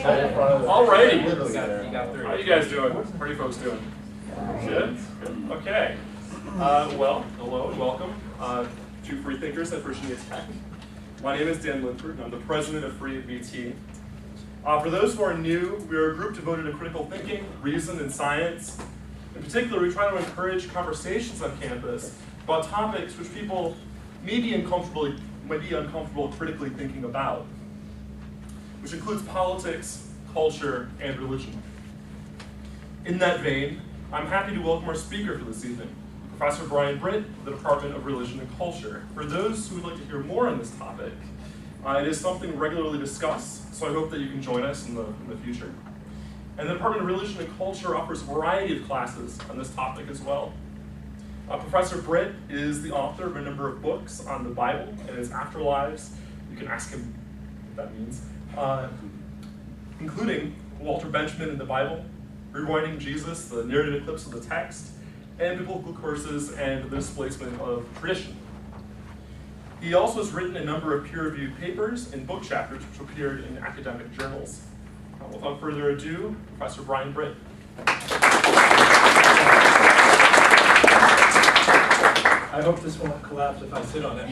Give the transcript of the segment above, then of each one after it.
Alrighty. How are you guys doing? How are you folks doing? Good? Good. Okay. Well, hello and welcome to Free Thinkers at Virginia Tech. My name is Dan Linford, and I'm the president of Free at VT. For those who are new, we are a group devoted to critical thinking, reason, and science. In particular, we try to encourage conversations on campus about topics which people may be uncomfortable critically thinking about, which includes politics, culture, and religion. In that vein, I'm happy to welcome our speaker for this evening, Professor Britt of the Department of Religion and Culture. For those who would like to hear more on this topic, it is something regularly discussed, so I hope that you can join us in the future. And the Department of Religion and Culture offers a variety of classes on this topic as well. Professor Britt is the author of a number of books on the Bible and its afterlives. You can ask him what that means. Including Walter Benjamin in the Bible, Rewinding Jesus, the narrative eclipse of the text, and biblical curses and the displacement of tradition. He also has written a number of peer-reviewed papers and book chapters which appeared in academic journals. Without further ado, Professor Britt. I hope this won't collapse if I sit on it.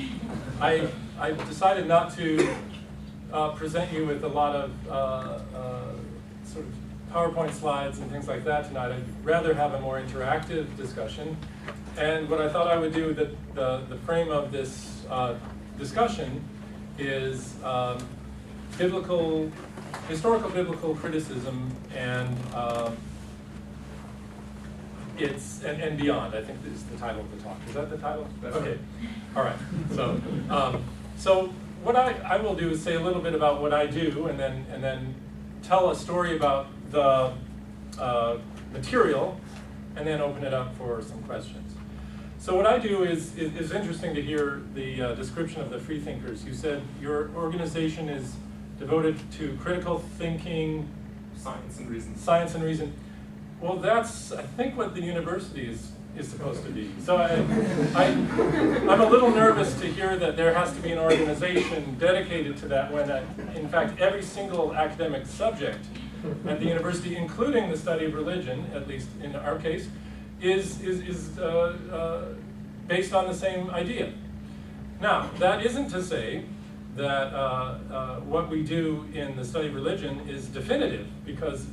I decided not to present you with a lot of sort of PowerPoint slides and things like that tonight. I'd rather have a more interactive discussion. And what I thought I would do, the frame of this discussion is historical biblical criticism and and beyond. I think this is the title of the talk. Is that the title? Okay. All right. So what I will do is say a little bit about what I do, and then tell a story about the material, and then open it up for some questions. So what I do is interesting to hear the description of the Free Thinkers. You said your organization is devoted to critical thinking, Science and reason. Science and reason. Well, that's, I think, what the university is supposed to be. So I'm a little nervous to hear that there has to be an organization dedicated to that when, in fact, every single academic subject at the university, including the study of religion, at least in our case, is based on the same idea. Now, that isn't to say that what we do in the study of religion is definitive, because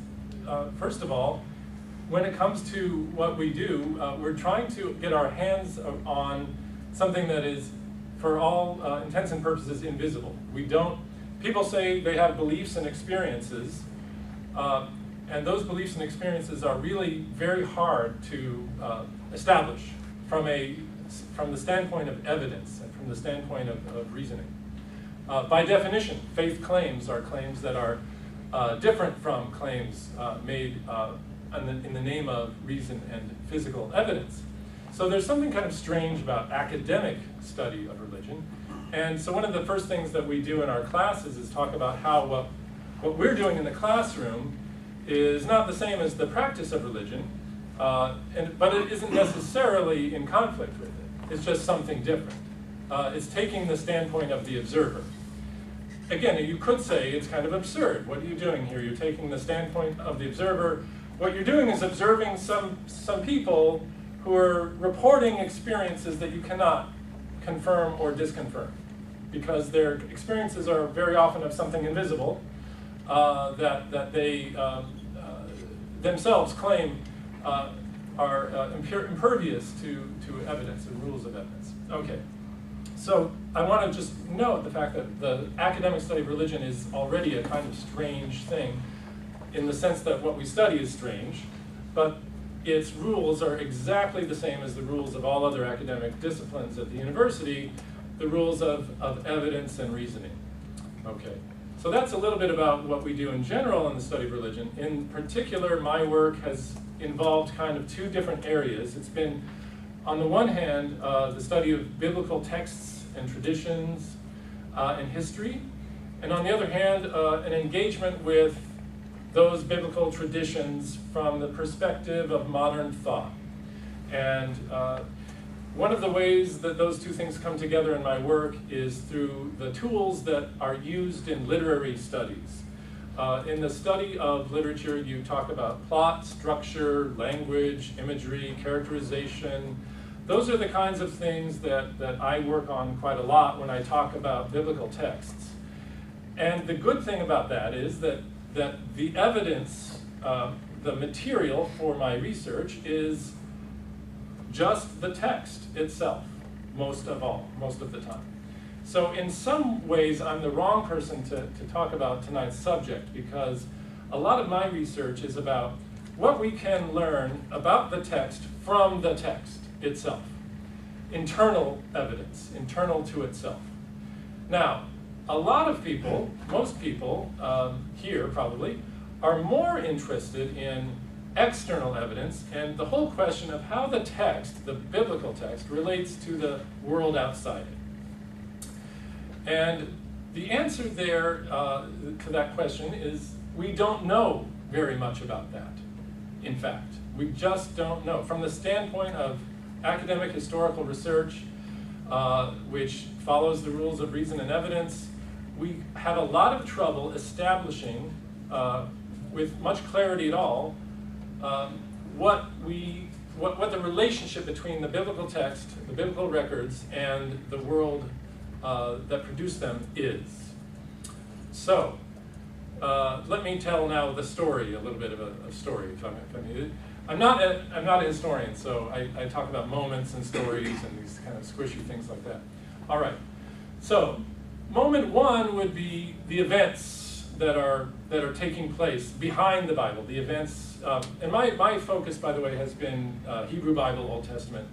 first of all, when it comes to what we do, we're trying to get our hands on something that is, for all intents and purposes, invisible. People say they have beliefs and experiences, and those beliefs and experiences are really very hard to establish from the standpoint of evidence and from the standpoint of reasoning. By definition, faith claims are claims that are different from claims made in the name of reason and physical evidence. So there's something kind of strange about academic study of religion. And so one of the first things that we do in our classes is talk about how what we're doing in the classroom is not the same as the practice of religion, but it isn't necessarily in conflict with it. It's just something different. It's taking the standpoint of the observer. Again, you could say it's kind of absurd. What are you doing here? You're taking the standpoint of the observer. What you're doing is observing some people who are reporting experiences that you cannot confirm or disconfirm, because their experiences are very often of something invisible that they themselves claim are impervious to evidence and rules of evidence. Okay. So I want to just note the fact that the academic study of religion is already a kind of strange thing, in the sense that what we study is strange, but its rules are exactly the same as the rules of all other academic disciplines at the university, the rules of evidence and reasoning. Okay, so that's a little bit about what we do in general in the study of religion. In particular, my work has involved kind of two different areas. It's been, on the one hand, the study of biblical texts and traditions and history, and on the other hand, an engagement with those biblical traditions from the perspective of modern thought. And one of the ways that those two things come together in my work is through the tools that are used in literary studies. In the study of literature, you talk about plot, structure, language, imagery, characterization. Those are the kinds of things that I work on quite a lot when I talk about biblical texts. And the good thing about that is that the evidence, the material for my research is just the text itself, most of the time. So in some ways, I'm the wrong person to talk about tonight's subject, because a lot of my research is about what we can learn about the text from the text itself. Internal evidence, internal to itself. Now, a lot of people, most people here probably, are more interested in external evidence and the whole question of how the text, the biblical text, relates to the world outside it. And the answer there to that question is we don't know very much about that, in fact. We just don't know. From the standpoint of academic historical research, which follows the rules of reason and evidence, we have a lot of trouble establishing, with much clarity at all, what the relationship between the biblical text, the biblical records, and the world that produced them is. So, let me tell now the story, a little bit of a story. I'm not a historian, so I talk about moments and stories and these kind of squishy things like that. All right. So, moment one would be the events that are taking place behind the Bible. The events, and my focus, by the way, has been Hebrew Bible, Old Testament.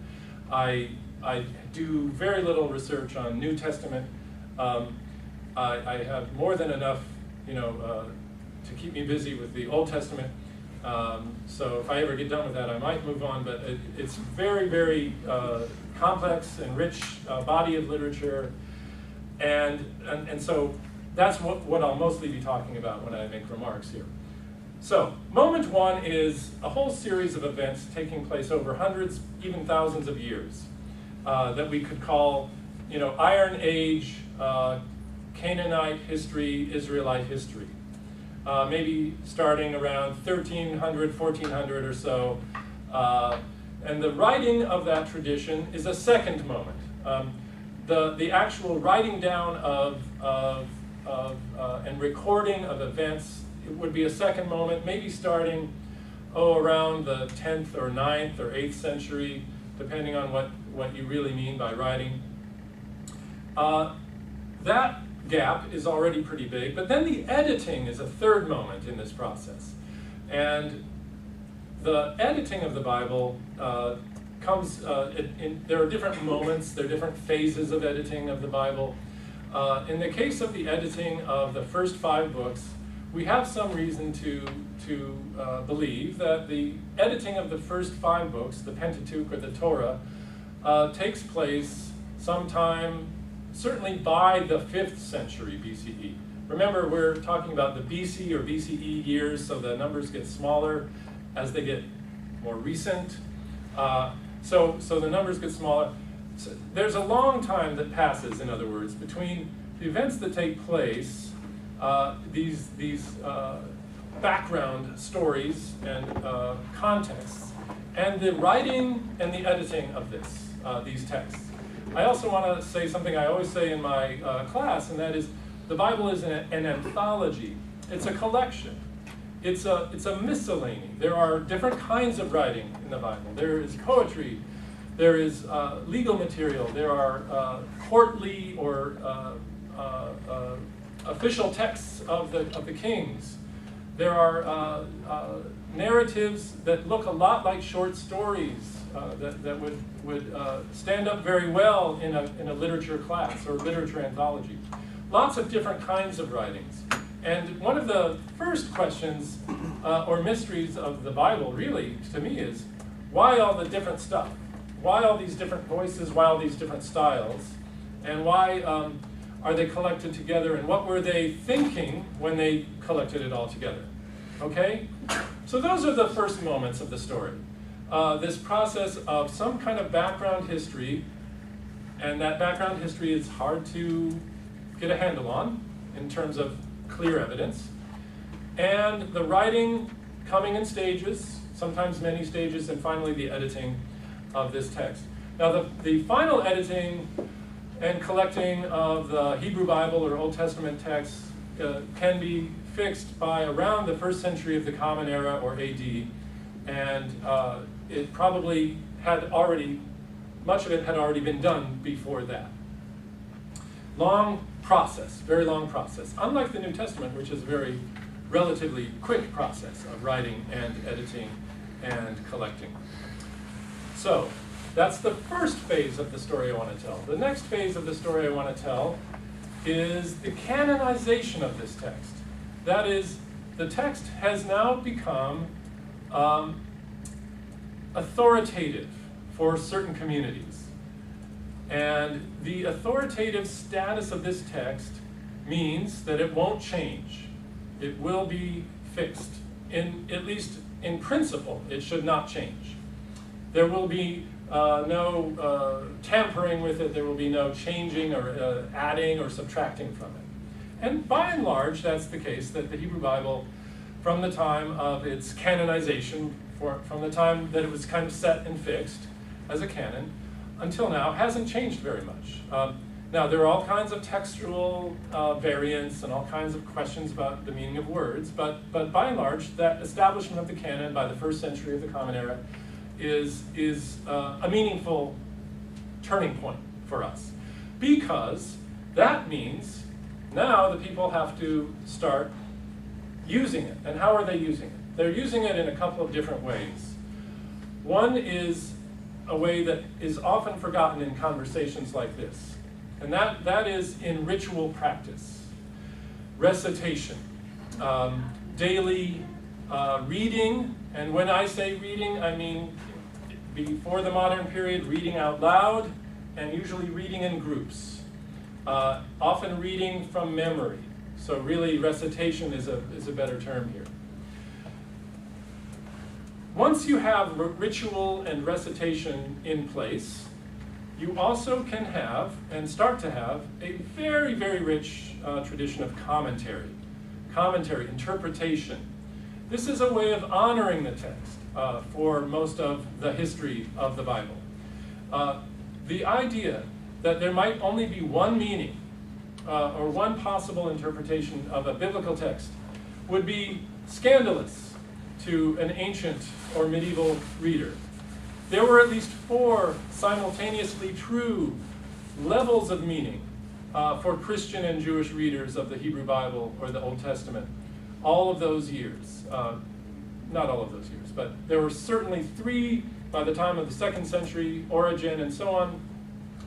I do very little research on New Testament. I have more than enough, to keep me busy with the Old Testament. So if I ever get done with that, I might move on. But it's very, very complex and rich body of literature, and so that's what I'll mostly be talking about when I make remarks here. So moment one is a whole series of events taking place over hundreds, even thousands of years. That we could call, Iron Age, Canaanite history, Israelite history. Maybe starting around 1300, 1400 or so. And the writing of that tradition is a second moment. The actual writing down of and recording of events, it would be a second moment, maybe starting, around the 10th or 9th or 8th century, depending on what you really mean by writing. That gap is already pretty big, but then the editing is a third moment in this process. And the editing of the Bible comes, there are different moments, there are different phases of editing of the Bible. In the case of the editing of the first 5 books, we have some reason to believe that the editing of the first 5 books, the Pentateuch or the Torah, takes place sometime, certainly by the 5th century BCE. Remember, we're talking about the BC or BCE years, so the numbers get smaller as they get more recent. So the numbers get smaller. So there's a long time that passes, in other words, between the events that take place, these background stories and contexts, and the writing and the editing of these texts. I also want to say something I always say in my class, and that is the Bible is an anthology. It's a collection. It's a miscellany. There are different kinds of writing in the Bible. There is poetry. There is legal material. There are courtly or official texts of the kings. There are narratives that look a lot like short stories that would stand up very well in a literature class or literature anthology. Lots of different kinds of writings. And one of the first questions or mysteries of the Bible, really, to me, is why all the different stuff? Why all these different voices? Why all these different styles? And why are they collected together? And what were they thinking when they collected it all together? Okay? So those are the first moments of the story. This process of some kind of background history, and that background history is hard to get a handle on in terms of clear evidence. and the writing coming in stages, sometimes many stages, and finally the editing of this text. Now the final editing and collecting of the Hebrew Bible or Old Testament texts can be fixed by around the 1st century of the Common Era or AD, and it probably had already, much of it had already been done before that. Long process, very long process. Unlike the New Testament, which is a very relatively quick process of writing and editing and collecting. So that's the first phase of the story I want to tell. The next phase of the story I want to tell is the canonization of this text. That is, the text has now become authoritative for certain communities. And the authoritative status of this text means that it won't change. It will be fixed. At least in principle, it should not change. There will be no tampering with it. There will be no changing or adding or subtracting from it. And by and large, that's the case, that the Hebrew Bible, from the time of its canonization, from the time that it was kind of set and fixed as a canon, until now, hasn't changed very much. Now, there are all kinds of textual variants and all kinds of questions about the meaning of words, but by and large, that establishment of the canon by the 1st century of the Common Era is a meaningful turning point for us, because that means now the people have to start using it. And how are they using it? They're using it in a couple of different ways. One is a way that is often forgotten in conversations like this, and that is in ritual practice, recitation, daily reading. And when I say reading, I mean before the modern period, reading out loud, and usually reading in groups, often reading from memory. So really, recitation is a better term here. Once you have ritual and recitation in place, you also can have, and start to have, a very, very rich tradition of commentary, interpretation. This is a way of honoring the text for most of the history of the Bible. The idea that there might only be one meaning or one possible interpretation of a biblical text would be scandalous to an ancient or medieval reader. There were at least 4 simultaneously true levels of meaning for Christian and Jewish readers of the Hebrew Bible or the Old Testament all of those years. Not all of those years, but there were certainly 3 by the time of the 2nd century, Origen and so on.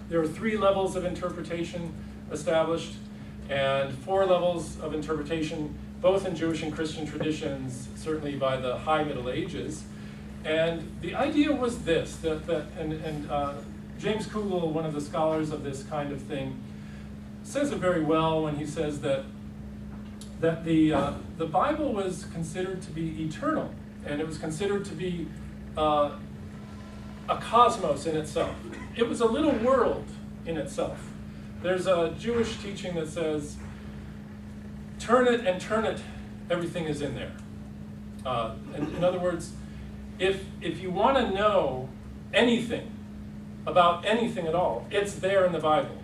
There were 3 levels of interpretation established, and 4 levels of interpretation, both in Jewish and Christian traditions, certainly by the High Middle Ages. And the idea was this, and James Kugel, one of the scholars of this kind of thing, says it very well when he says that the Bible was considered to be eternal, and it was considered to be a cosmos in itself. It was a little world in itself. There's a Jewish teaching that says, turn it and turn it, everything is in there. In other words, if you want to know anything about anything at all, it's there in the Bible.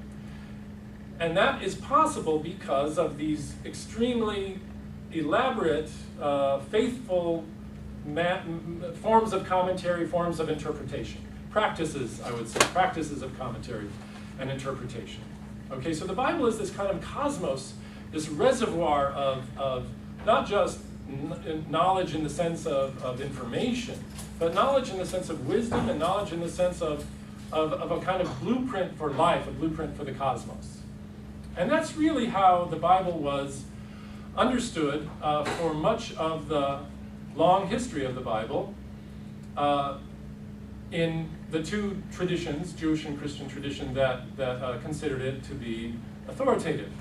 And that is possible because of these extremely elaborate, faithful forms of commentary, forms of interpretation. Practices, I would say, practices of commentary and interpretation. Okay, so the Bible is this kind of cosmos, this reservoir of not just knowledge in the sense of information, but knowledge in the sense of wisdom and knowledge in the sense of a kind of blueprint for life, a blueprint for the cosmos. And that's really how the Bible was understood for much of the long history of the Bible in the 2 traditions, Jewish and Christian tradition, that considered it to be authoritative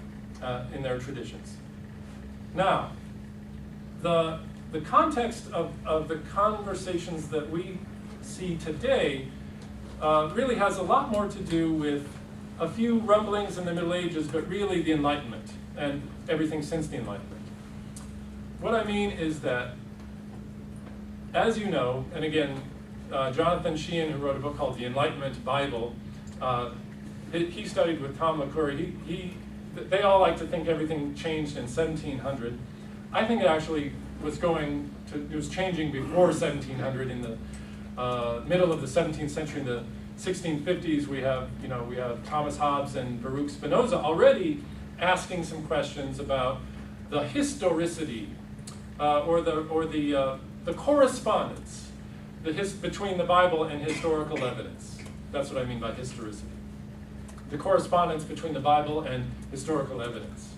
in their traditions. Now, the context of the conversations that we see today really has a lot more to do with a few rumblings in the Middle Ages, but really the Enlightenment and everything since the Enlightenment. What I mean is that, as you know, and again, Jonathan Sheehan, who wrote a book called The Enlightenment Bible, he studied with Tom McCurry. They all like to think everything changed in 1700. I think it actually was changing before 1700. In the middle of the 17th century, in the 1650s, we have Thomas Hobbes and Baruch Spinoza already asking some questions about the historicity or the correspondence between the Bible and historical evidence. That's what I mean by historicity. The correspondence between the Bible and historical evidence.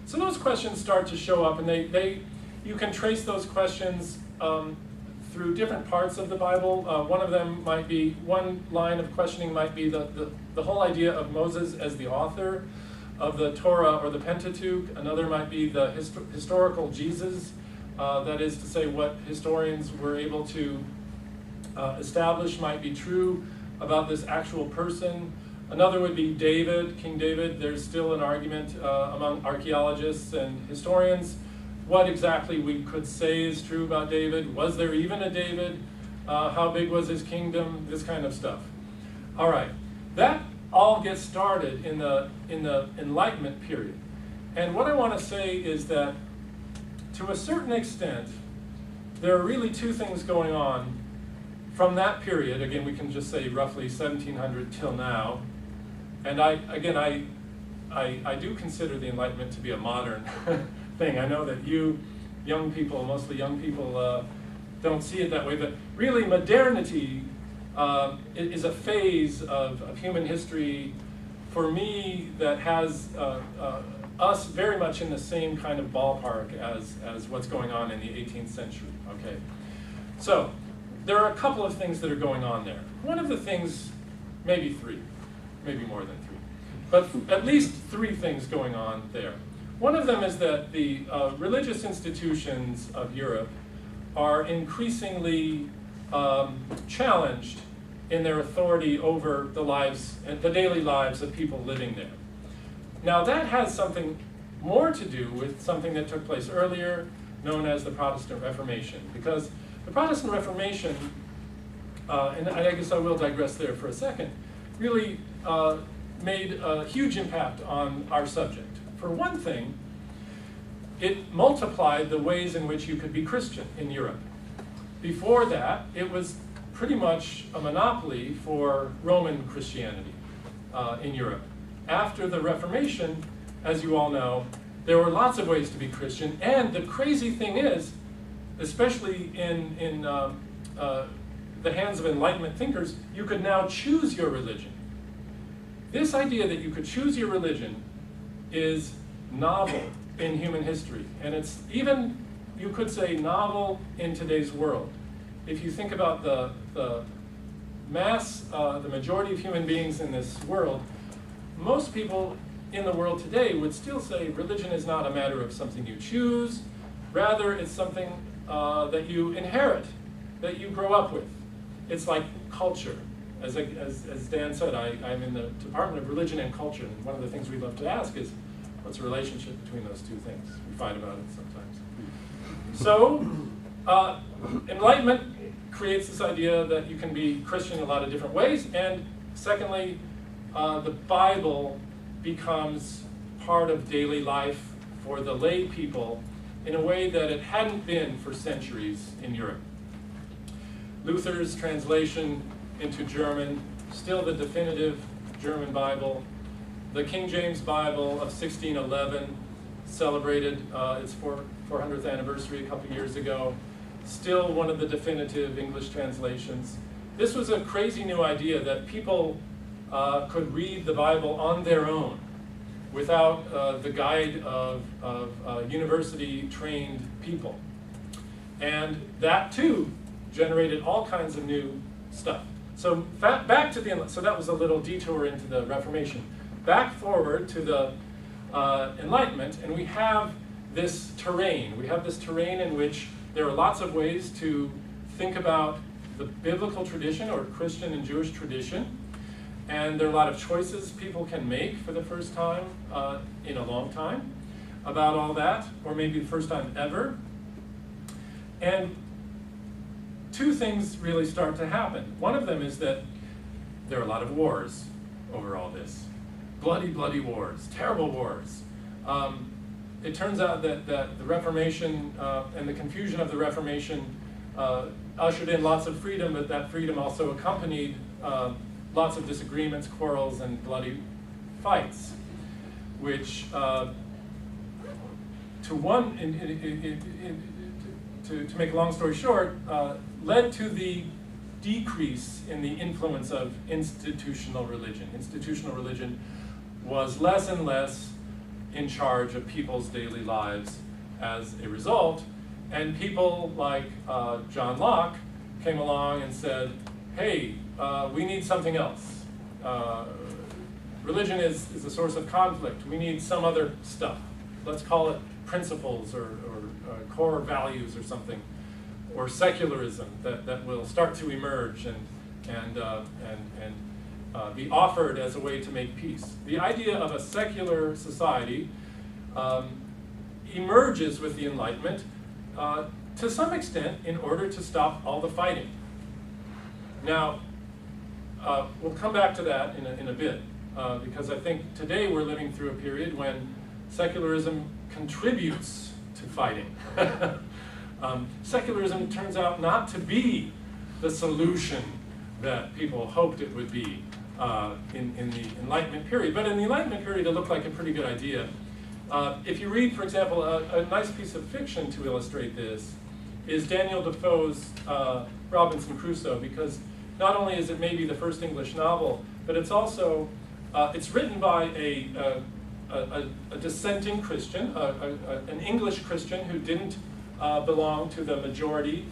So those questions start to show up, and you can trace those questions through different parts of the Bible. One line of questioning might be the whole idea of Moses as the author of the Torah or the Pentateuch. Another might be the historical Jesus, that is to say what historians were able to establish might be true about this actual person. Another would be David, King David. There's still an argument among archaeologists and historians what exactly we could say is true about David. Was there even a David? How big was his kingdom? This kind of stuff. All right, that all gets started in the Enlightenment period. And what I want to say is that to a certain extent, there are really two things going on from that period. Again, we can just say roughly 1700 till now. And I do consider the Enlightenment to be a modern thing. I know that you, young people, mostly young people, don't see it that way, but really modernity is a phase of human history, for me, that has us very much in the same kind of ballpark as what's going on in the 18th century, okay? So, there are a couple of things that are going on there. One of the things, maybe three, maybe more than three, but at least three things going on there. One of them is that the religious institutions of Europe are increasingly challenged in their authority over the lives and the daily lives of people living there. Now that has something more to do with something that took place earlier, known as the Protestant Reformation, because the Protestant Reformation, and I guess I will digress there for a second, really made a huge impact on our subject. For one thing, it multiplied the ways in which you could be Christian in Europe. Before that, it was pretty much a monopoly for Roman Christianity in Europe. After the Reformation, as you all know, there were lots of ways to be Christian, and the crazy thing is, especially in the hands of Enlightenment thinkers, you could now choose your religion. This idea that you could choose your religion is novel in human history, and it's even, you could say, novel in today's world. If you think about the mass, the majority of human beings in this world, most people in the world today would still say religion is not a matter of something you choose, rather it's something that you inherit, that you grow up with. It's like culture. As Dan said, I'm in the Department of Religion and Culture, and one of the things we love to ask is, what's the relationship between those two things? We fight about it sometimes. So, Enlightenment creates this idea that you can be Christian in a lot of different ways, and secondly, the Bible becomes part of daily life for the lay people in a way that it hadn't been for centuries in Europe. Luther's translation into German, still the definitive German Bible. The King James Bible of 1611 celebrated its 400th anniversary a couple years ago. Still one of the definitive English translations. This was a crazy new idea that people could read the Bible on their own without the guide of university-trained people. And that too generated all kinds of new stuff. So back to so that was a little detour into the Reformation. Back forward to the Enlightenment, and we have this terrain. We have this terrain in which there are lots of ways to think about the biblical tradition or Christian and Jewish tradition. And there are a lot of choices people can make for the first time in a long time about all that, or maybe the first time ever. And two things really start to happen. One of them is that there are a lot of wars over all this. Bloody, bloody wars, terrible wars. It turns out that the Reformation and the confusion of the Reformation ushered in lots of freedom, but that freedom also accompanied lots of disagreements, quarrels, and bloody fights, which to make a long story short, led to the decrease in the influence of institutional religion. Institutional religion was less and less in charge of people's daily lives as a result, and people like John Locke came along and said, hey, we need something else. Religion is a source of conflict. We need some other stuff. Let's call it principles or core values or something, or secularism that will start to emerge and be offered as a way to make peace. The idea of a secular society emerges with the Enlightenment to some extent in order to stop all the fighting. Now, we'll come back to that in a bit, because I think today we're living through a period when secularism contributes to fighting. Secularism turns out not to be the solution that people hoped it would be in the Enlightenment period. But in the Enlightenment period, it looked like a pretty good idea. If you read, for example, a nice piece of fiction to illustrate this is Daniel Defoe's Robinson Crusoe, because not only is it maybe the first English novel, but it's also, it's written by a dissenting Christian, an English Christian who didn't belong to the majority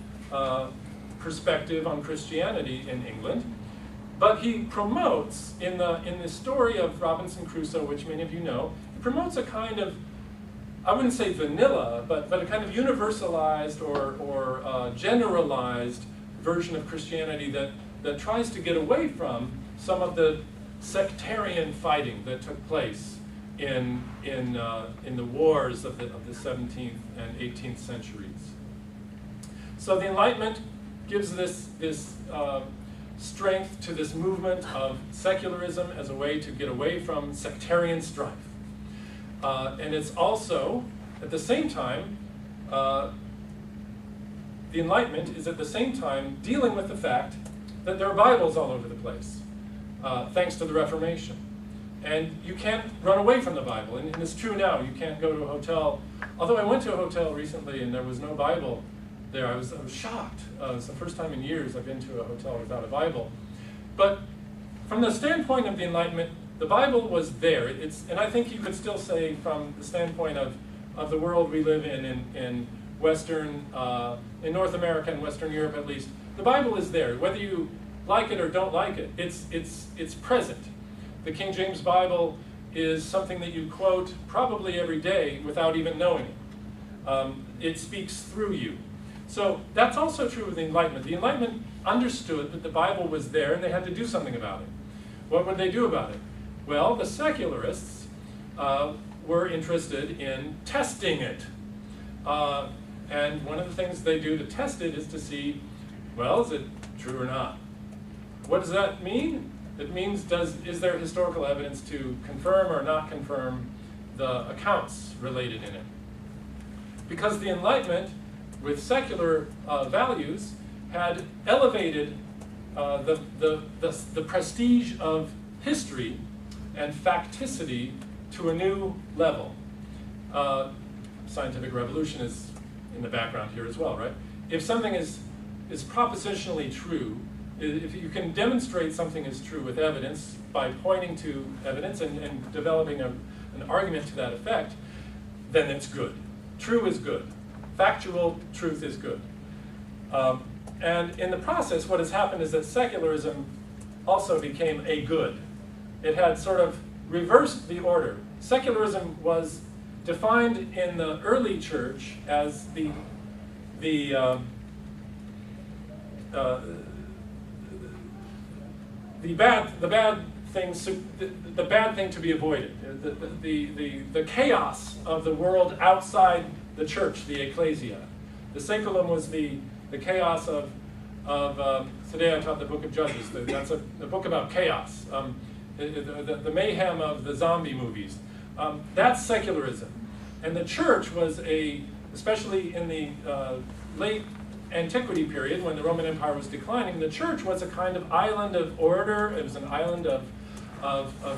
perspective on Christianity in England. But he promotes, in the story of Robinson Crusoe, which many of you know, he promotes a kind of, I wouldn't say vanilla, but a kind of universalized or generalized version of Christianity that tries to get away from some of the sectarian fighting that took place in the wars of the 17th and 18th centuries. So the Enlightenment gives this strength to this movement of secularism as a way to get away from sectarian strife. And it's also, at the same time, the Enlightenment is at the same time dealing with the fact that there are Bibles all over the place, thanks to the Reformation. And you can't run away from the Bible, and it's true now. You can't go to a hotel. Although I went to a hotel recently and there was no Bible there, I was shocked. It's the first time in years I've been to a hotel without a Bible. But from the standpoint of the Enlightenment, the Bible was there. And I think you could still say, from the standpoint of the world we live in Western, in North America and Western Europe at least, the Bible is there. Whether you like it or don't like it, it's present. The King James Bible is something that you quote probably every day without even knowing it. It speaks through you. So that's also true of the Enlightenment. The Enlightenment understood that the Bible was there and they had to do something about it. What would they do about it? Well, the secularists were interested in testing it. And one of the things they do to test it is to see, well, is it true or not? What does that mean? It means, is there historical evidence to confirm or not confirm the accounts related in it? Because the Enlightenment, with secular values, had elevated the prestige of history and facticity to a new level. Scientific revolution is in the background here as well, right? If something is propositionally true, if you can demonstrate something is true with evidence by pointing to evidence and developing an argument to that effect, then it's good. True is good. Factual truth is good. And in the process, what has happened is that secularism also became a good. It had sort of reversed the order. Secularism was defined in the early church as the bad thing to be avoided, the chaos of the world outside the church, the ecclesia, The saeculum was the chaos of today I taught the book of Judges. That's a book about chaos, the mayhem of the zombie movies. That's secularism. And the church was especially in the late antiquity period when the Roman Empire was declining, the church was a kind of island of order. It was an island of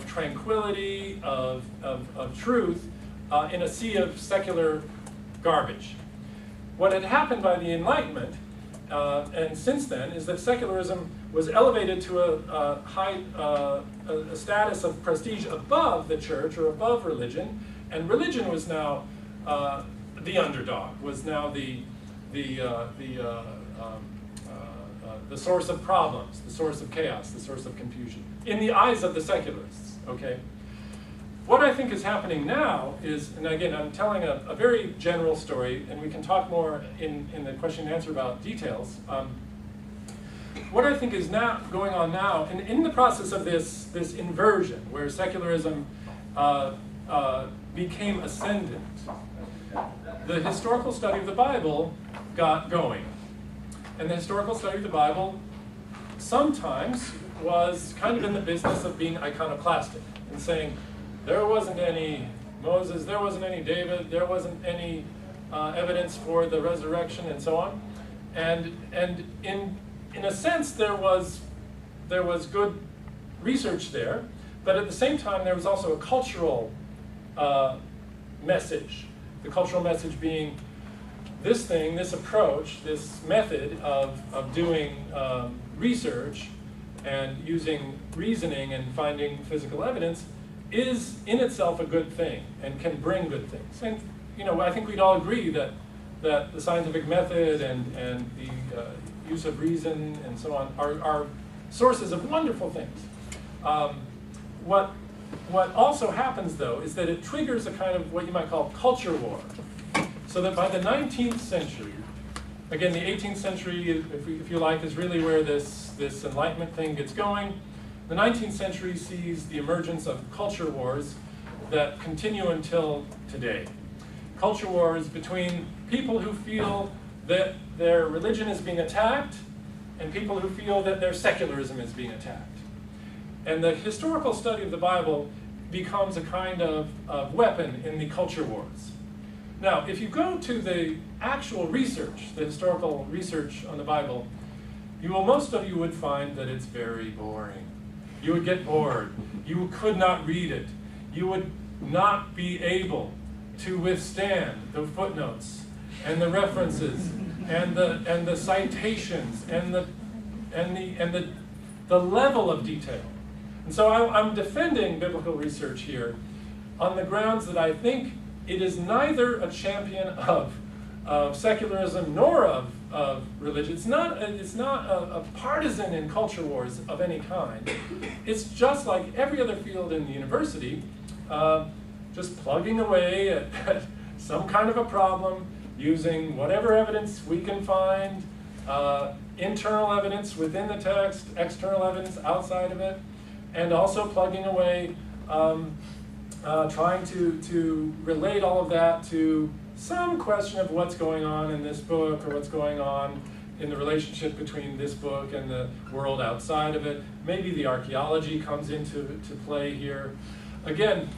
tranquility, of truth, in a sea of secular garbage. What had happened by the Enlightenment, and since then, is that secularism was elevated to a status of prestige above the church or above religion, and religion was now the underdog, was now the source of problems, the source of chaos, the source of confusion, in the eyes of the secularists, okay? What I think is happening now is, and again, I'm telling a very general story, and we can talk more in the question and answer about details. What I think is now going on now, and in the process of this inversion, where secularism became ascendant, the historical study of the Bible got going. And the historical study of the Bible sometimes was kind of in the business of being iconoclastic and saying, there wasn't any Moses, there wasn't any David, there wasn't any evidence for the resurrection, and so on. And in a sense, there was good research there, but at the same time, there was also a cultural message. The cultural message being this thing, this approach, this method of doing research and using reasoning and finding physical evidence is in itself a good thing and can bring good things. And I think we'd all agree that the scientific method and the use of reason and so on are sources of wonderful things. What also happens, though, is that it triggers a kind of what you might call culture war. So that by the 19th century, again, the 18th century, if you like, is really where this Enlightenment thing gets going. The 19th century sees the emergence of culture wars that continue until today. Culture wars between people who feel that their religion is being attacked and people who feel that their secularism is being attacked. And the historical study of the Bible becomes a kind of weapon in the culture wars. Now, if you go to the actual research, the historical research on the Bible, most of you would find that it's very boring. You would get bored. You could not read it. You would not be able to withstand the footnotes and the references and the citations and the level of detail. And so I'm defending biblical research here on the grounds that I think it is neither a champion of secularism nor of religion. It's not a partisan in culture wars of any kind. It's just like every other field in the university, just plugging away at some kind of a problem using whatever evidence we can find, internal evidence within the text, external evidence outside of it, and also plugging away, trying to relate all of that to some question of what's going on in this book or what's going on in the relationship between this book and the world outside of it. Maybe the archaeology comes into play here. Again,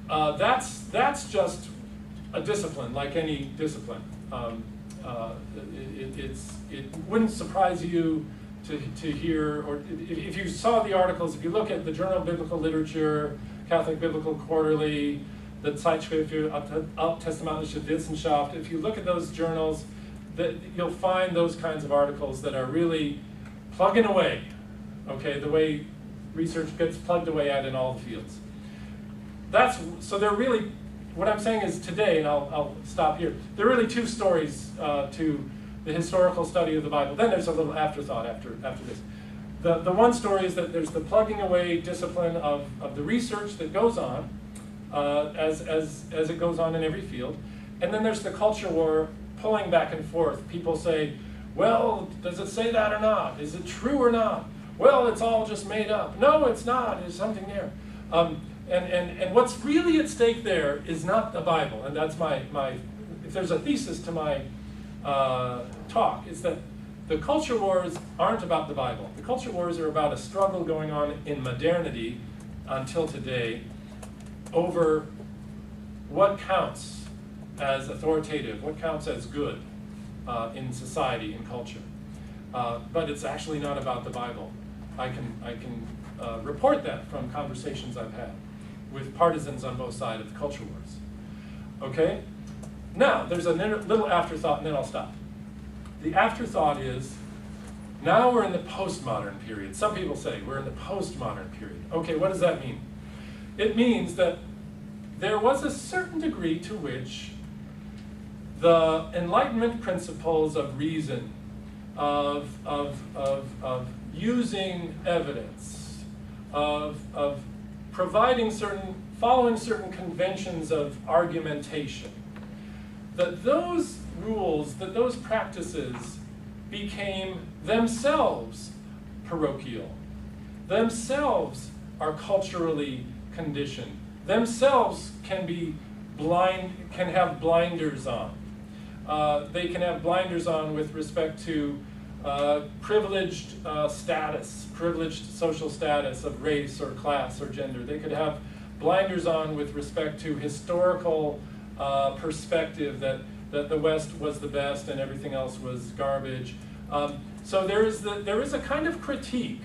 that's just a discipline, like any discipline. It wouldn't surprise you to hear, or if you saw the articles, if you look at the Journal of Biblical Literature, Catholic Biblical Quarterly, the Zeitschrift für Alttestamentliche Wissenschaft, if you look at those journals, you'll find those kinds of articles that are really plugging away, okay, the way research gets plugged away at in all the fields. So they're really, what I'm saying is today, and I'll stop here, there are really two stories to the historical study of the Bible. Then there's a little afterthought after this. The one story is that there's the plugging away discipline of the research that goes on as it goes on in every field. And then there's the culture war pulling back and forth. People say, well, does it say that or not? Is it true or not? Well, it's all just made up. No, it's not. There's something there. And what's really at stake there is not the Bible. And that's my if there's a thesis to my talk is that the culture wars aren't about the Bible. The culture wars are about a struggle going on in modernity until today over what counts as authoritative, what counts as good in society and culture. But it's actually not about the Bible. I can report that from conversations I've had with partisans on both sides of the culture wars. Okay? Now, there's a little afterthought, and then I'll stop. The afterthought is, now we're in the postmodern period. Some people say we're in the postmodern period. Okay, what does that mean? It means that there was a certain degree to which the Enlightenment principles of reason, of using evidence, of following certain conventions of argumentation, that those rules, that those practices became themselves parochial, themselves are culturally conditioned, themselves can have blinders on. They can have blinders on with respect to privileged status, privileged social status of race or class or gender. They could have blinders on with respect to historical perspective that the West was the best and everything else was garbage. So there is a kind of critique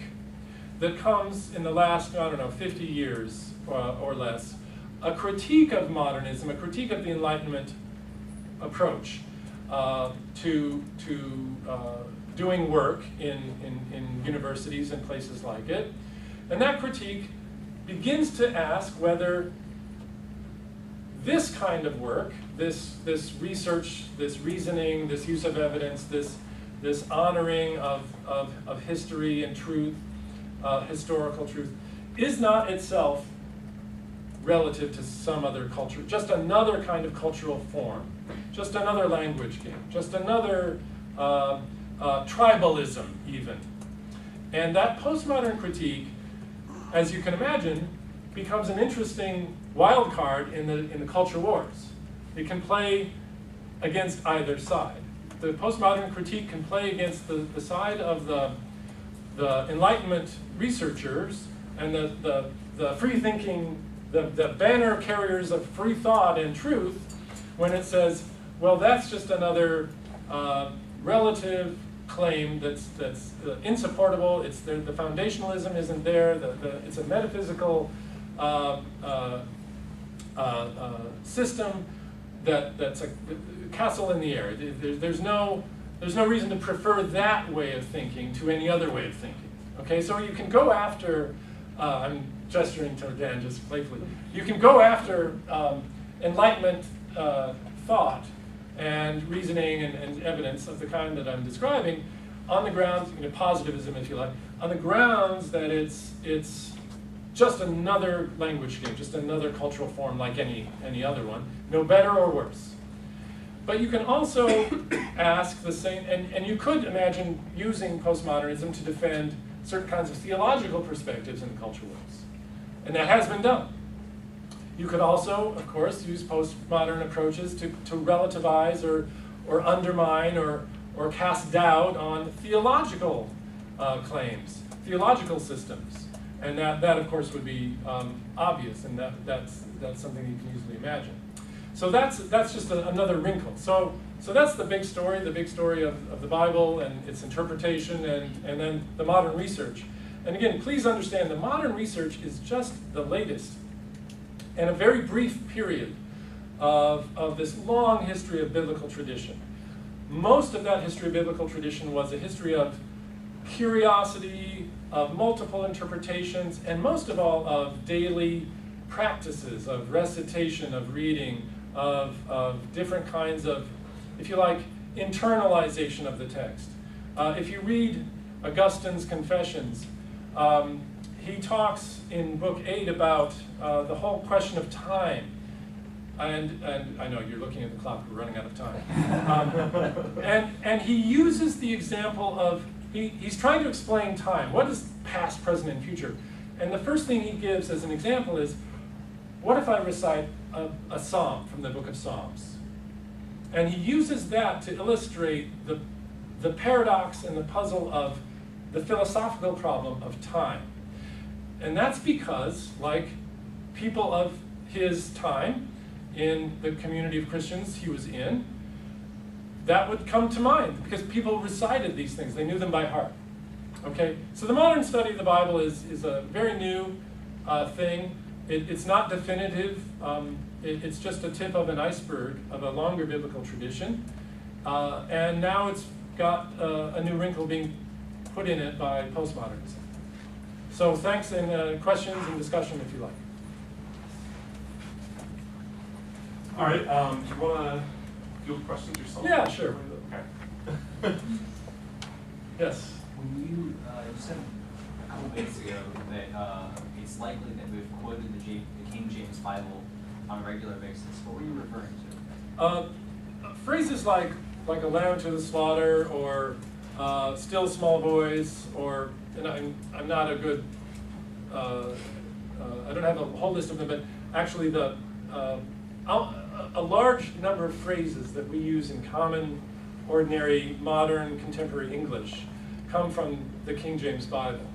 that comes in the last, 50 years or less, a critique of modernism, a critique of the Enlightenment approach to doing work in universities and places like it. And that critique begins to ask whether this kind of work, this research, this reasoning, this use of evidence, this honoring of history and truth, historical truth, is not itself relative to some other culture, just another kind of cultural form, just another language game, just another tribalism even. And that postmodern critique, as you can imagine, becomes an interesting wild card in the culture wars. It can play against either side. The postmodern critique can play against the side of the Enlightenment researchers and the free-thinking, the banner carriers of free thought and truth, when it says, well, that's just another relative claim that's insupportable. It's the foundationalism isn't there. It's a metaphysical system that's a castle in the air. There's no reason to prefer that way of thinking to any other way of thinking. Okay, so you can go after. I'm gesturing to Dan just playfully. You can go after Enlightenment thought and reasoning and evidence of the kind that I'm describing on the grounds, positivism if you like, on the grounds that it's just another language game, just another cultural form like any other one, no better or worse. But you can also ask the same, and you could imagine using postmodernism to defend certain kinds of theological perspectives in the culture wars. And that has been done. You could also, of course, use postmodern approaches to relativize or undermine or cast doubt on theological claims, theological systems. And that of course, would be obvious, and that's something you can easily imagine. So that's just another wrinkle. So that's the big story of the Bible and its interpretation, and then the modern research. And again, please understand, the modern research is just the latest and a very brief period of this long history of biblical tradition. Most of that history of biblical tradition was a history of curiosity, of multiple interpretations, and most of all of daily practices of recitation, of reading, of different kinds of, if you like, internalization of the text. If you read Augustine's Confessions, he talks in Book 8 about the whole question of time. And I know you're looking at the clock, we're running out of time. And he uses the example of, he's trying to explain time. What is past, present, and future? And the first thing he gives as an example is, what if I recite a psalm from the book of Psalms? And he uses that to illustrate the paradox and the puzzle of the philosophical problem of time. And that's because, like people of his time in the community of Christians he was in, that would come to mind because people recited these things. They knew them by heart. Okay, so the modern study of the Bible is a very new thing. It's not definitive. It's just a tip of an iceberg of a longer biblical tradition. And now it's got a new wrinkle being put in it by postmodernism. So thanks, and questions and discussion if you like. All right, do you want to field questions yourself? Yeah, sure. Okay. Yes. When you said a couple minutes ago that it's likely that we've quoted the King James Bible on a regular basis, what were you referring to? Phrases like a lamb to the slaughter, or still small boys, or, and I'm not a good, I don't have a whole list of them, but actually a large number of phrases that we use in common, ordinary, modern, contemporary English come from the King James Bible.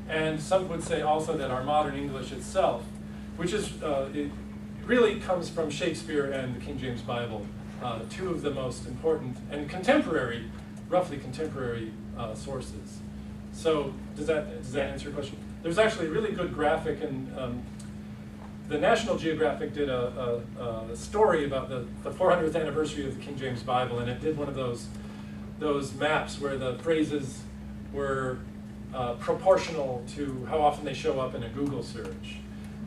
And some would say also that our modern English itself, which is, it really comes from Shakespeare and the King James Bible, two of the most important and contemporary, roughly contemporary sources. So does that answer your question? There's actually a really good graphic, and the National Geographic did a story about the 400th anniversary of the King James Bible, and it did one of those maps where the phrases were proportional to how often they show up in a Google search.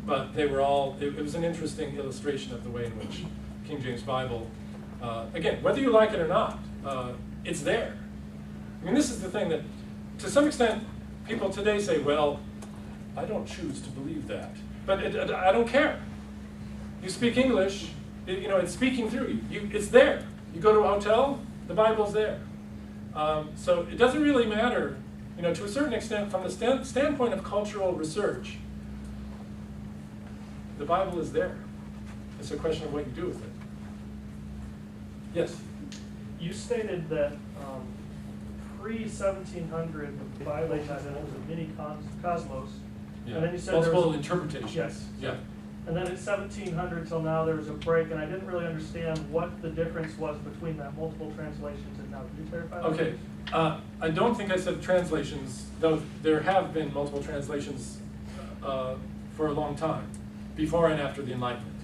But they were all, it was an interesting illustration of the way in which King James Bible, again, whether you like it or not, it's there. I mean, this is the thing that, to some extent, people today say, well, I don't choose to believe that. But I don't care. You speak English, it's speaking through you. It's there. You go to a hotel, the Bible's there. So it doesn't really matter, to a certain extent, from the standpoint of cultural research, the Bible is there. It's a question of what you do with it. Yes? You stated that pre-1700, the Bible had it was a mini cosmos. Yeah. And then you said multiple interpretations. Yes. Yeah. And then at 1700 till now there was a break, and I didn't really understand what the difference was between that multiple translations and now. Can you clarify that? Okay. I don't think I said translations, though there have been multiple translations for a long time, before and after the Enlightenment.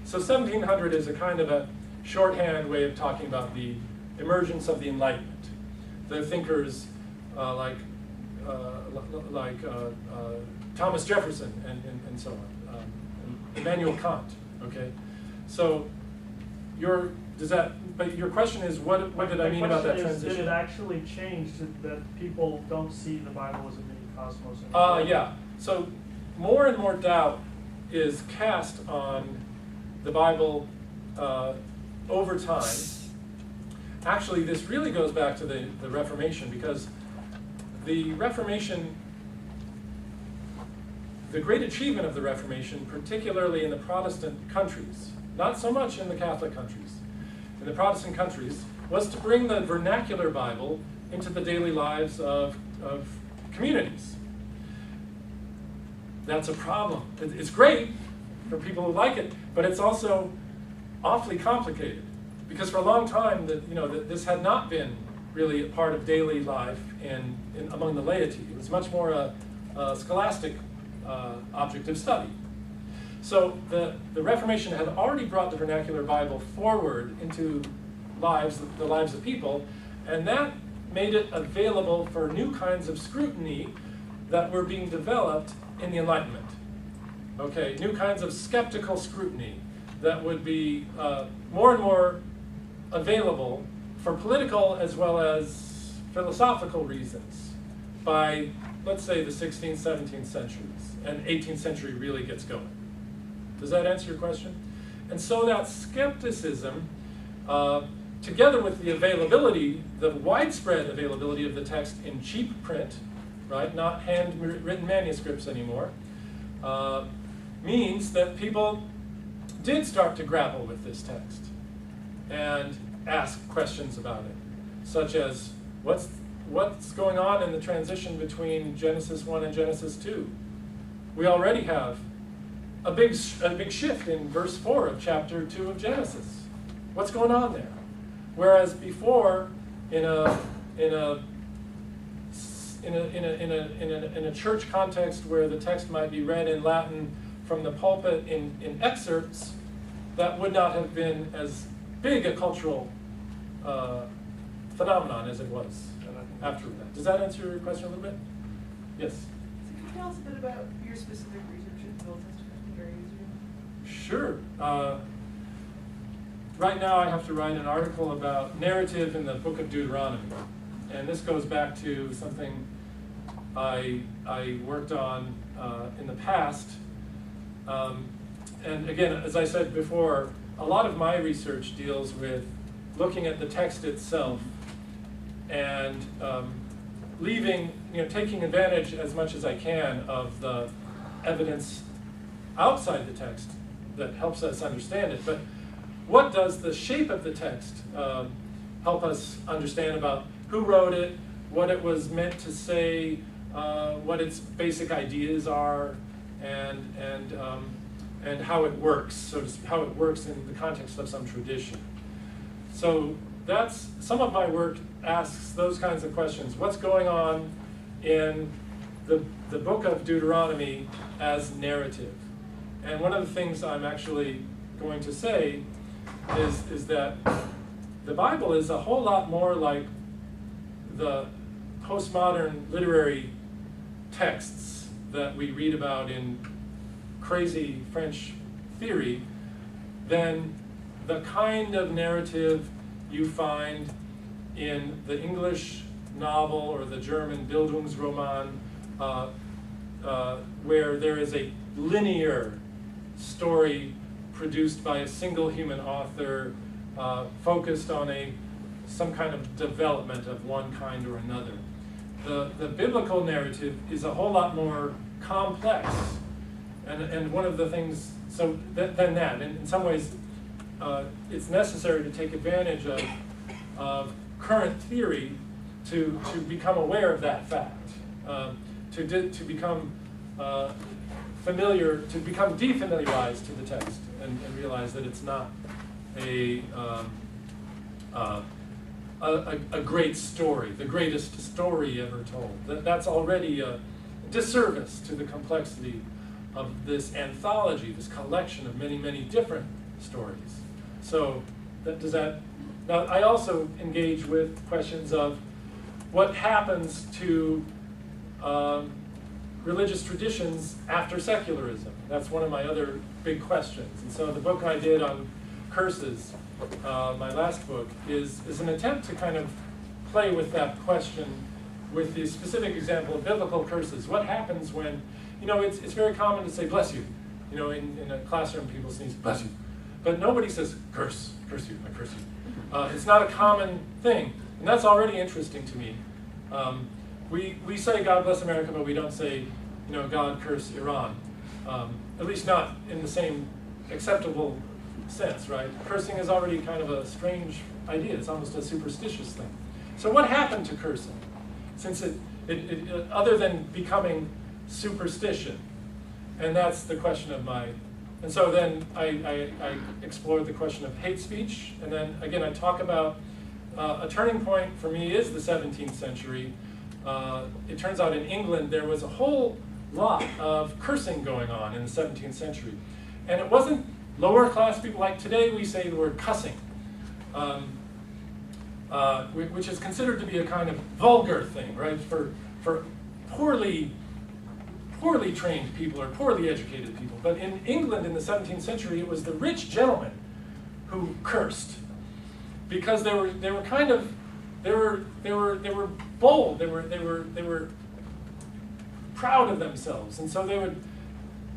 So 1700 is a kind of a shorthand way of talking about the emergence of the Enlightenment. The thinkers like Thomas Jefferson and so on, Immanuel Kant. Okay, so your question is what did I mean about that transition? Did it actually change that people don't see the Bible as a mini cosmos anymore? Yeah. So more and more doubt is cast on the Bible over time. Actually, this really goes back to the Reformation, because the Reformation, the great achievement of the Reformation, particularly in the Protestant countries, not so much in the Catholic countries, in the Protestant countries, was to bring the vernacular Bible into the daily lives of communities. That's a problem. It's great for people who like it, but it's also awfully complicated, because for a long time this had not been really a part of daily life among the laity. It was much more a scholastic object of study. So the Reformation had already brought the vernacular Bible forward into the lives of people, and that made it available for new kinds of scrutiny that were being developed in the Enlightenment. Okay, new kinds of skeptical scrutiny that would be more and more available for political as well as philosophical reasons by, let's say, the 16th, 17th centuries, and 18th century really gets going. Does that answer your question? And so that skepticism, together with the availability, the widespread availability of the text in cheap print, right, not handwritten manuscripts anymore, means that people did start to grapple with this text. And ask questions about it, such as what's going on in the transition between Genesis 1 and Genesis 2? We already have a big shift in verse 4 of chapter 2 of Genesis. What's going on there? Whereas before, in a church context where the text might be read in Latin from the pulpit in excerpts, that would not have been as big a cultural phenomenon as it was after that. Does that answer your question a little bit? Yes? So can you tell us a bit about your specific research in the Old Testament and very easy? Sure. Right now I have to write an article about narrative in the book of Deuteronomy. And this goes back to something I worked on in the past. And again, as I said before, a lot of my research deals with looking at the text itself and taking advantage as much as I can of the evidence outside the text that helps us understand it. But what does the shape of the text help us understand about who wrote it, what it was meant to say, what its basic ideas are, and how it works, so how it works in the context of some tradition. So that's some of my work asks those kinds of questions. What's going on in the book of Deuteronomy as narrative? And one of the things I'm actually going to say is that the Bible is a whole lot more like the postmodern literary texts that we read about in crazy French theory than the kind of narrative you find in the English novel or the German Bildungsroman, where there is a linear story produced by a single human author, focused on some kind of development of one kind or another. The biblical narrative is a whole lot more complex, and one of the things than that. And in some ways, it's necessary to take advantage of current theory to become aware of that fact, to become familiar, to become defamiliarized to the text, and realize that it's not a great story, the greatest story ever told. That's already a disservice to the complexity of this anthology, this collection of many, many different stories. So now I also engage with questions of what happens to religious traditions after secularism. That's one of my other big questions. And so the book I did on curses, my last book, is an attempt to kind of play with that question with the specific example of biblical curses. What happens when, it's very common to say, bless you. In a classroom, people sneeze, bless you. But nobody says, curse you, I curse you. It's not a common thing. And that's already interesting to me. We say God bless America, but we don't say, God curse Iran. At least not in the same acceptable sense, right? Cursing is already kind of a strange idea. It's almost a superstitious thing. So what happened to cursing? Since it other than becoming superstition, and that's the question of and so then I explored the question of hate speech, and then again I talk about a turning point for me is the 17th century. It turns out in England there was a whole lot of cursing going on in the 17th century. And it wasn't lower class people like today we say the word cussing, which is considered to be a kind of vulgar thing, right? For poorly trained people or poorly educated people. But in England in the 17th century, it was the rich gentlemen who cursed because they were bold. They were proud of themselves, and so they would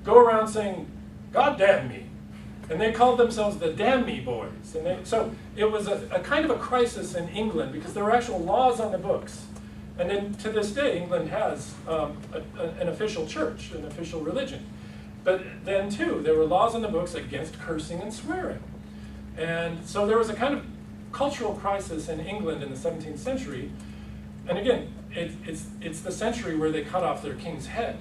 go around saying, "God damn me," and they called themselves the Damn Me Boys. And so it was a kind of a crisis in England because there were actual laws on the books. And then to this day, England has an official church, an official religion. But then too, there were laws on the books against cursing and swearing. And so there was a kind of cultural crisis in England in the 17th century, and again, it's the century where they cut off their king's head.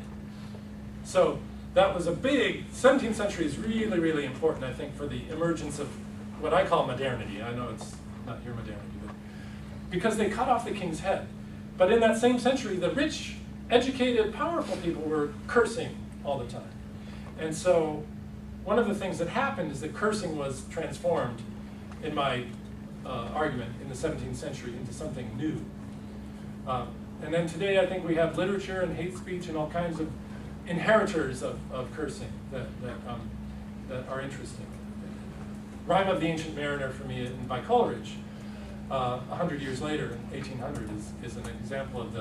So that was a big, 17th century is really, really important, I think, for the emergence of what I call modernity. I know it's not your modernity, but because they cut off the king's head. But in that same century, the rich, educated, powerful people were cursing all the time. And so one of the things that happened is that cursing was transformed, in my argument, in the 17th century into something new. And then today I think we have literature and hate speech and all kinds of inheritors of cursing that are interesting. Rime of the Ancient Mariner for me by Coleridge, 100 years later, in 1800, is an example of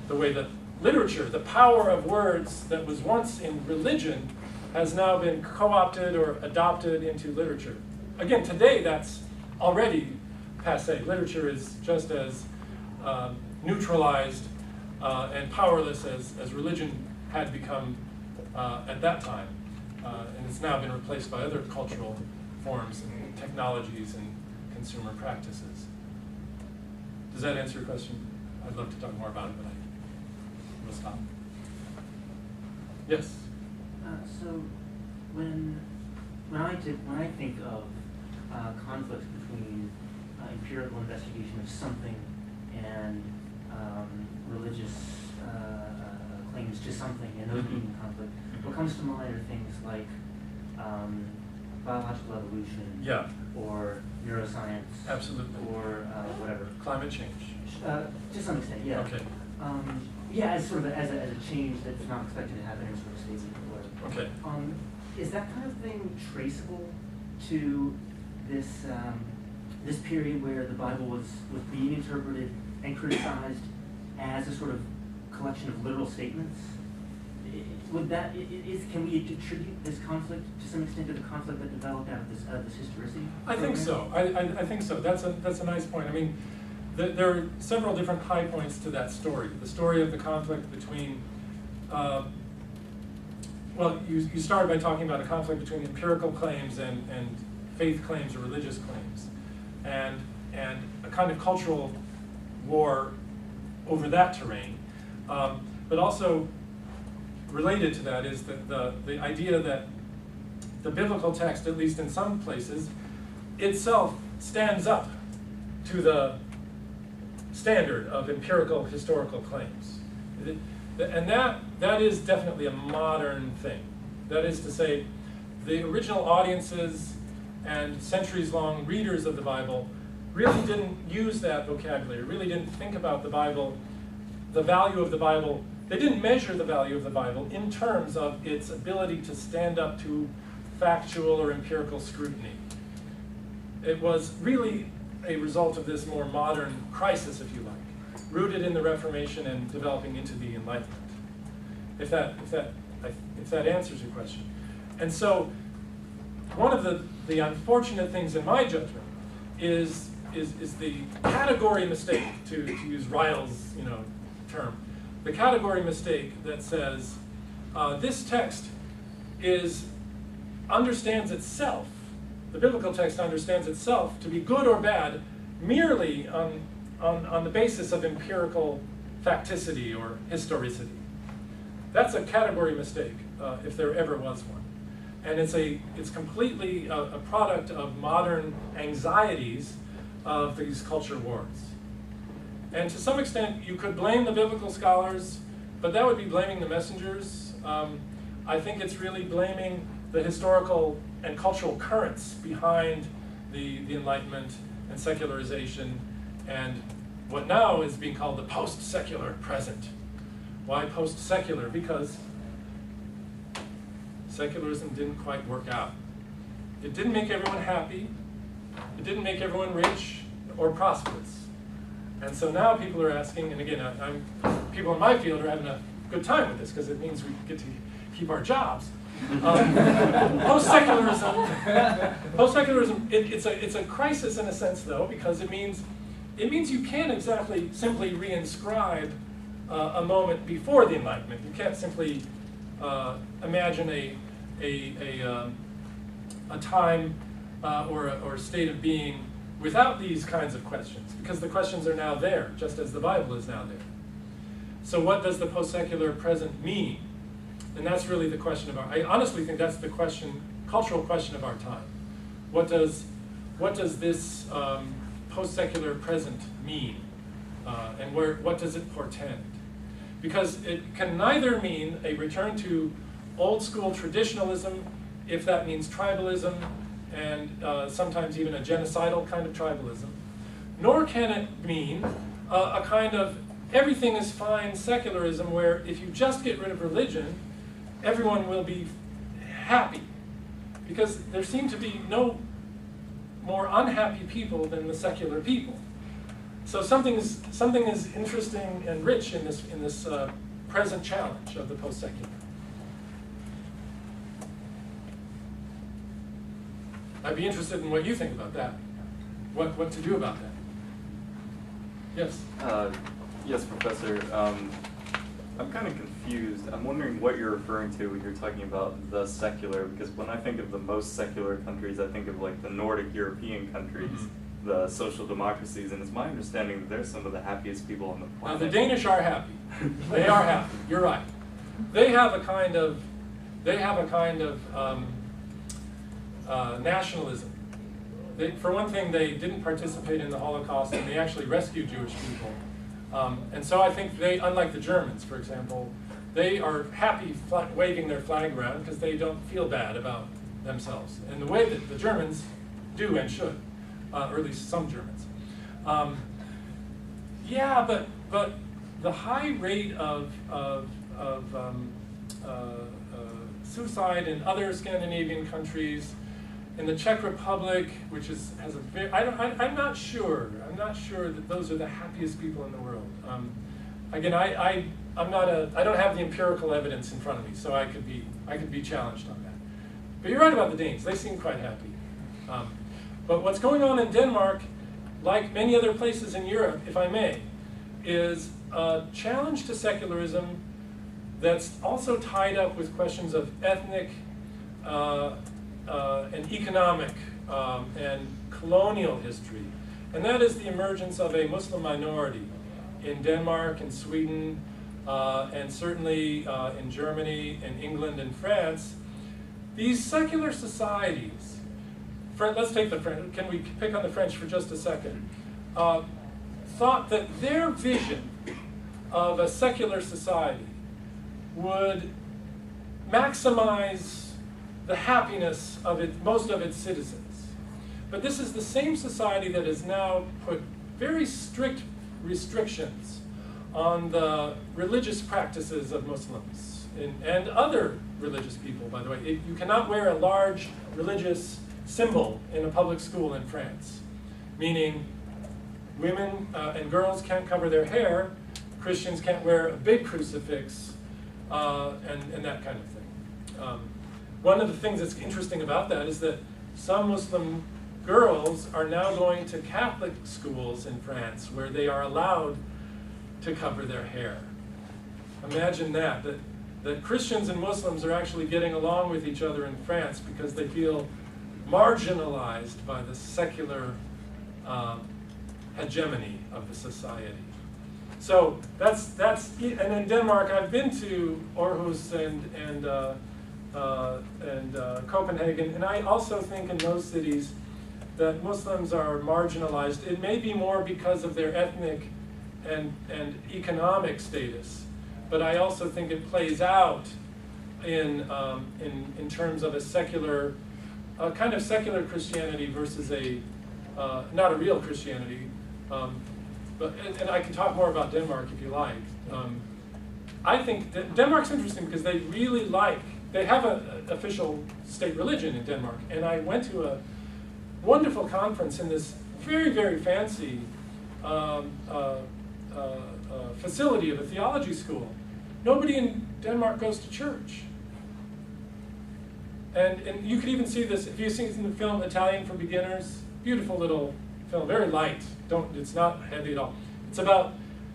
the way that literature, the power of words that was once in religion, has now been co-opted or adopted into literature. Again, today that's already passé. Literature is just as neutralized and powerless as religion had become at that time. And it's now been replaced by other cultural forms and technologies and consumer practices. Does that answer your question? I'd love to talk more about it, but I will stop. Yes? So when I think of conflicts between empirical investigation of something and religious claims to something, and those being in conflict, what comes to mind are things like biological evolution, Yeah. or neuroscience, Absolutely. or whatever. Climate change. To some extent, yeah. Okay. Yeah, as sort of as a change that's not expected to happen in sort of statement or whatever. Okay. Is that kind of thing traceable to this this period where the Bible was being interpreted and criticized as a sort of collection of literal statements? Can we attribute this conflict to some extent to the conflict that developed out of this historicity? I think so. I think so. That's a nice point. I mean, there are several different high points to that story. The story of the conflict between, well, you started by talking about a conflict between empirical claims and faith claims or religious claims, and a kind of cultural war over that terrain. But also related to that is that the idea that the biblical text, at least in some places, itself stands up to the standard of empirical historical claims. And that is definitely a modern thing. That is to say, the original audiences and centuries-long readers of the Bible really didn't use that vocabulary, really didn't think about the Bible, the value of the Bible. They didn't measure the value of the Bible in terms of its ability to stand up to factual or empirical scrutiny. It was really a result of this more modern crisis, if you like, rooted in the Reformation and developing into the Enlightenment. If that answers your question. And so, one of the unfortunate things in my judgment is the category mistake, to use Ryle's term, the category mistake that says this text understands itself. The biblical text understands itself to be good or bad merely on the basis of empirical facticity or historicity. That's a category mistake, if there ever was one. And it's completely a product of modern anxieties of these culture wars. And to some extent, you could blame the biblical scholars, but that would be blaming the messengers. I think it's really blaming the historical and cultural currents behind the Enlightenment and secularization and what now is being called the post-secular present. Why post-secular? Because secularism didn't quite work out. It didn't make everyone happy. It didn't make everyone rich or prosperous. And so now people are asking, and again, people in my field are having a good time with this because it means we get to keep our jobs. Post-secularism, it's a crisis in a sense though, because it means you can't exactly simply reinscribe a moment before the Enlightenment. You can't simply imagine a time or a state of being without these kinds of questions, because the questions are now there, just as the Bible is now there. So what does the post-secular present mean? And that's really the question of I honestly think that's the question, cultural question of our time. What does this post-secular present mean? And what does it portend? Because it can neither mean a return to old school traditionalism, if that means tribalism, and sometimes even a genocidal kind of tribalism, nor can it mean a kind of everything is fine secularism where if you just get rid of religion, everyone will be happy. Because there seem to be no more unhappy people than the secular people. So something is interesting and rich in this present challenge of the post-secular. I'd be interested in what you think about that. What to do about that? Yes. Yes, Professor. I'm kind of confused. I'm wondering what you're referring to when you're talking about the secular, because when I think of the most secular countries, I think of like the Nordic European countries, the social democracies, and it's my understanding that they're some of the happiest people on the planet. The Danish are happy. They are happy. You're right. They have a kind of nationalism. For one thing, they didn't participate in the Holocaust, and they actually rescued Jewish people. And so I think they, unlike the Germans, for example, they are happy waving their flag around because they don't feel bad about themselves in the way that the Germans do and should, or at least some Germans. Yeah, but the high rate of suicide in other Scandinavian countries, in the Czech Republic, which has a very, I'm not sure that those are the happiest people in the world. Again, I don't have the empirical evidence in front of me, so I could be challenged on that. But you're right about the Danes; they seem quite happy. But what's going on in Denmark, like many other places in Europe, if I may, is a challenge to secularism that's also tied up with questions of ethnic and economic and colonial history. And that is the emergence of a Muslim minority in Denmark and Sweden, and certainly in Germany and England and France. These secular societies, let's take the French, can we pick on the French for just a second, thought that their vision of a secular society would maximize the happiness of most of its citizens. But this is the same society that has now put very strict restrictions on the religious practices of Muslims and other religious people, by the way. You cannot wear a large religious symbol in a public school in France, meaning women and girls can't cover their hair, Christians can't wear a big crucifix, and that kind of thing. One of the things that's interesting about that is that some Muslim girls are now going to Catholic schools in France where they are allowed to cover their hair. Imagine that Christians and Muslims are actually getting along with each other in France because they feel marginalized by the secular hegemony of the society. So that's and in Denmark, I've been to Aarhus and Copenhagen, and I also think in those cities that Muslims are marginalized. It may be more because of their ethnic and economic status, but I also think it plays out in terms of a secular, kind of secular Christianity versus not a real Christianity. And I can talk more about Denmark if you like. I think that Denmark's interesting because they really they have an official state religion in Denmark. And I went to a wonderful conference in this very, very fancy facility of a theology school. Nobody in Denmark goes to church. And you could even see this, if you've seen the film Italian for Beginners, beautiful little film, very light. It's not heavy at all. It's about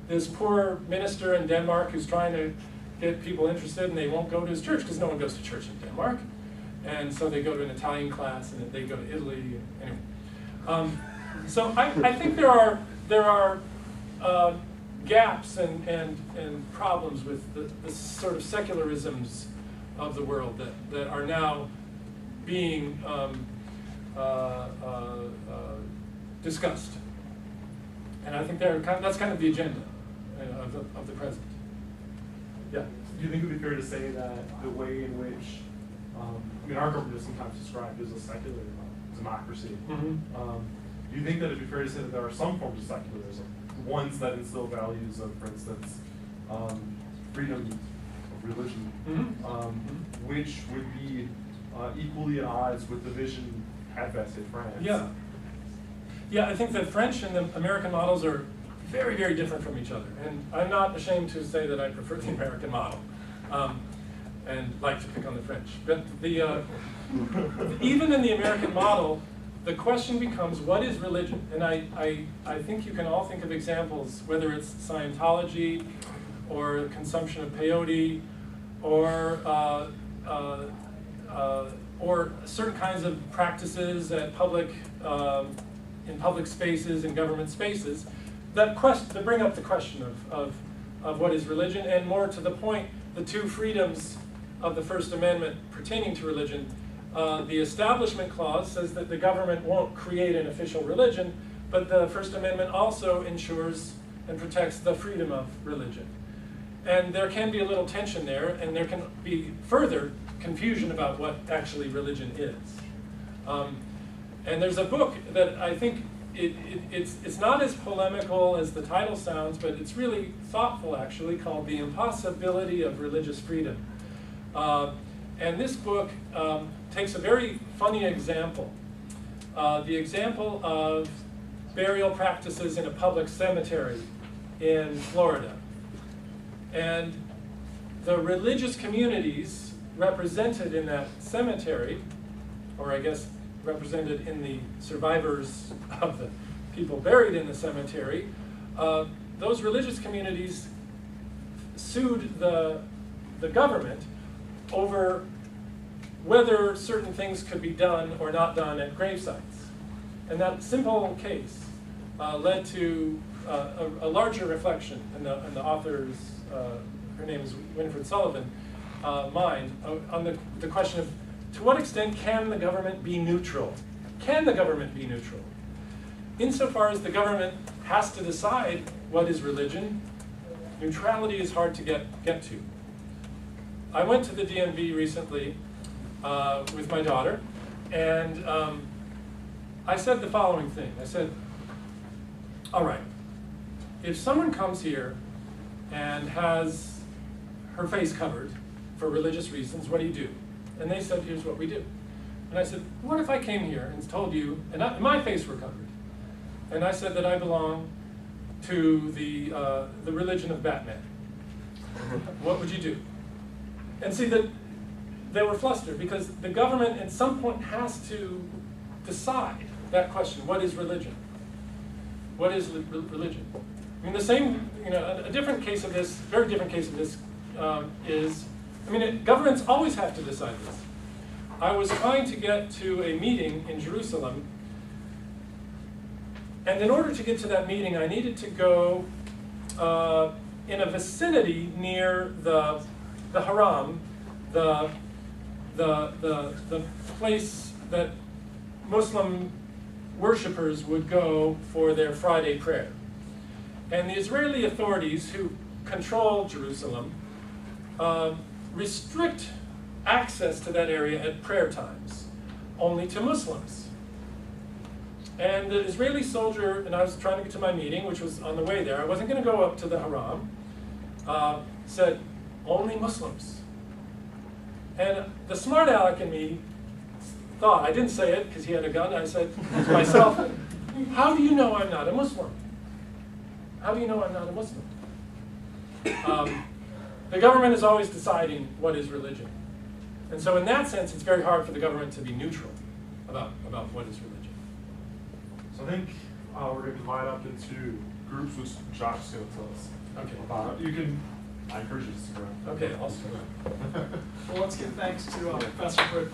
this poor minister in Denmark who's trying to get people interested, and they won't go to his church because no one goes to church in Denmark. And so they go to an Italian class, and they go to Italy. Anyway, So I think there are gaps and problems with the sort of secularisms of the world that are now being discussed. And I think that's kind of the agenda of the present. Yeah. Do you think it would be fair to say that the way in which, I mean, our government is sometimes described as a secular democracy. Mm-hmm. Do you think that it'd be fair to say that there are some forms of secularism, ones that instill values of, for instance, freedom of religion, which would be equally at odds with the vision had best in France? Yeah. Yeah, I think the French and the American models are very, very different from each other. And I'm not ashamed to say that I prefer the American model and like to pick on the French. But even in the American model, the question becomes, what is religion? And I think you can all think of examples, whether it's Scientology or consumption of peyote or certain kinds of practices at in public spaces and government spaces that bring up the question of what is religion, and more to the point, the two freedoms of the First Amendment pertaining to religion. The Establishment Clause says that the government won't create an official religion, but the First Amendment also ensures and protects the freedom of religion. And there can be a little tension there, and there can be further confusion about what actually religion is. And there's a book that I think it's not as polemical as the title sounds, but it's really thoughtful actually, called The Impossibility of Religious Freedom. And this book takes a very funny example. The example of burial practices in a public cemetery in Florida. And the religious communities represented in that cemetery, or I guess represented in the survivors of the people buried in the cemetery, those religious communities sued the government over whether certain things could be done or not done at grave sites. And that simple case led to a larger reflection in the author's, her name is Winifred Sullivan, mind, on the question of, to what extent can the government be neutral? Can the government be neutral? Insofar as the government has to decide what is religion, neutrality is hard to get to. I went to the DMV recently with my daughter, and I said the following thing. I said, all right, if someone comes here and has her face covered for religious reasons, what do you do? And they said, here's what we do. And I said, what if I came here and told you, and my face were covered, and I said that I belong to the religion of Batman? What would you do? And see, that they were flustered because the government at some point has to decide that question: what is religion? What is religion? I mean, the same, a different case of this, very different case of this is, governments always have to decide this. I was trying to get to a meeting in Jerusalem, and in order to get to that meeting, I needed to go in a vicinity near the Haram, the place that Muslim worshippers would go for their Friday prayer. And the Israeli authorities who control Jerusalem restrict access to that area at prayer times, only to Muslims. And the Israeli soldier, and I was trying to get to my meeting, which was on the way there, I wasn't going to go up to the Haram, said, only Muslims. And the smart aleck in me thought, I didn't say it because he had a gun, I said to myself, how do you know I'm not a Muslim? How do you know I'm not a Muslim? The government is always deciding what is religion. And so in that sense, it's very hard for the government to be neutral about what is religion. So I think we're going to divide up into groups, which Josh is going to tell us Okay. about. I encourage you to stick around. Okay, I'll start. Well, let's give thanks to Professor Britt.